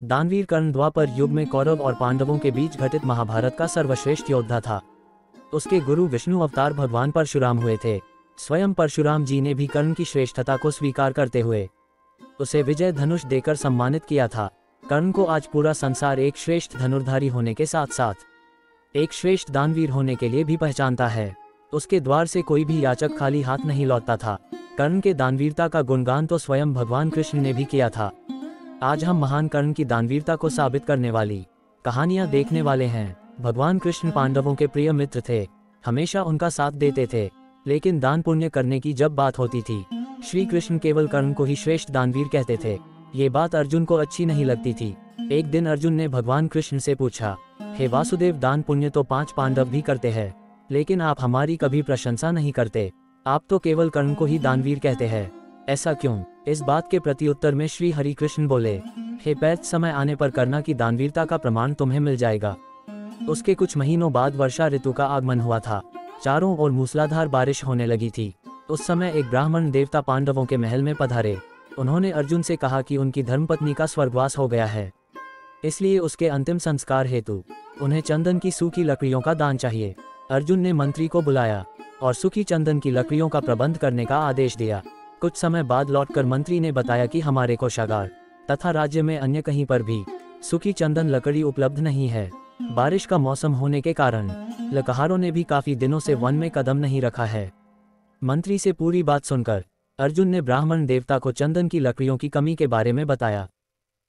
दानवीर कर्ण द्वापर युग में कौरव और पांडवों के बीच घटित महाभारत का सर्वश्रेष्ठ योद्धा था। उसके गुरु विष्णु अवतार भगवान परशुराम हुए थे। स्वयं परशुराम जी ने भी कर्ण की श्रेष्ठता को स्वीकार करते हुए उसे विजय धनुष देकर सम्मानित किया था। कर्ण को आज पूरा संसार एक श्रेष्ठ धनुर्धारी होने के साथ साथ एक श्रेष्ठ दानवीर होने के लिए भी पहचानता है। उसके द्वार से कोई भी याचक खाली हाथ नहीं लौटता था। कर्ण के दानवीरता का गुणगान तो स्वयं भगवान कृष्ण ने भी किया था। आज हम महान कर्ण की दानवीरता को साबित करने वाली कहानियां देखने वाले हैं। भगवान कृष्ण पांडवों के प्रिय मित्र थे, हमेशा उनका साथ देते थे, लेकिन दान पुण्य करने की जब बात होती थी, श्री कृष्ण केवल कर्ण को ही श्रेष्ठ दानवीर कहते थे। ये बात अर्जुन को अच्छी नहीं लगती थी। एक दिन अर्जुन ने भगवान कृष्ण से पूछा, हे वासुदेव, दान पुण्य तो 5 पांडव भी करते हैं, लेकिन आप हमारी कभी प्रशंसा नहीं करते। आप तो केवल कर्ण को ही दानवीर कहते हैं, ऐसा क्यों? इस बात के प्रति उत्तर में श्री हरि कृष्ण बोले, हे पैत, समय आने पर कर्णा की दानवीरता का प्रमाण तुम्हें मिल जाएगा। उसके कुछ महीनों बाद वर्षा ऋतु का आगमन हुआ था। चारों ओर मूसलाधार बारिश होने लगी थी। उस समय एक ब्राह्मण देवता पांडवों के महल में पधारे। उन्होंने अर्जुन से कहा कि उनकी धर्मपत्नी का स्वर्गवास हो गया है, इसलिए उसके अंतिम संस्कार हेतु उन्हें चंदन की सूखी लकड़ियों का दान चाहिए। अर्जुन ने मंत्री को बुलाया और सूखी चंदन की लकड़ियों का प्रबंध करने का आदेश दिया। कुछ समय बाद लौटकर मंत्री ने बताया कि हमारे कोषागार तथा राज्य में अन्य कहीं पर भी सूखी चंदन लकड़ी उपलब्ध नहीं है। बारिश का मौसम होने के कारण लकहारों ने भी काफी दिनों से वन में कदम नहीं रखा है। मंत्री से पूरी बात सुनकर अर्जुन ने ब्राह्मण देवता को चंदन की लकड़ियों की कमी के बारे में बताया।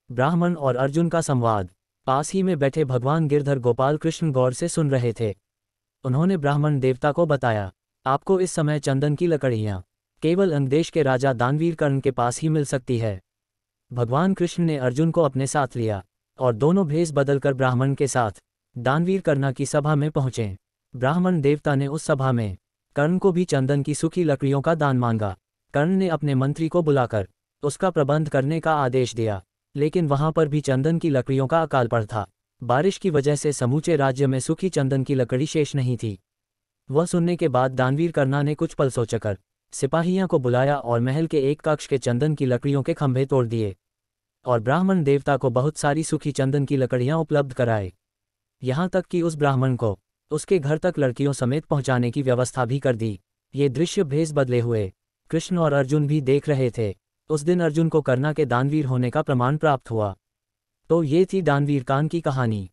ब्राह्मण और अर्जुन का संवाद पास ही में बैठे भगवान गिरधर गोपाल कृष्ण गौर से सुन रहे थे। उन्होंने ब्राह्मण देवता को बताया, आपको इस समय चंदन की लकड़ियां केवल अंगदेश के राजा दानवीर कर्ण के पास ही मिल सकती है। भगवान कृष्ण ने अर्जुन को अपने साथ लिया और दोनों भेष बदलकर ब्राह्मण के साथ दानवीर कर्ण की सभा में पहुंचे। ब्राह्मण देवता ने उस सभा में कर्ण को भी चंदन की सूखी लकड़ियों का दान मांगा। कर्ण ने अपने मंत्री को बुलाकर उसका प्रबंध करने का आदेश दिया, लेकिन वहां पर भी चंदन की लकड़ियों का अकाल पड़ था। बारिश की वजह से समूचे राज्य में सूखी चंदन की लकड़ी शेष नहीं थी। वह सुनने के बाद दानवीर कर्ण ने कुछ पल सोचकर सिपाहियों को बुलाया और महल के एक कक्ष के चंदन की लकड़ियों के खंभे तोड़ दिए और ब्राह्मण देवता को बहुत सारी सूखी चंदन की लकड़ियां उपलब्ध कराए। यहाँ तक कि उस ब्राह्मण को उसके घर तक लड़कियों समेत पहुंचाने की व्यवस्था भी कर दी। ये दृश्य भेष बदले हुए कृष्ण और अर्जुन भी देख रहे थे। उस दिन अर्जुन को कर्ण के दानवीर होने का प्रमाण प्राप्त हुआ। तो ये थी दानवीर कांड की कहानी।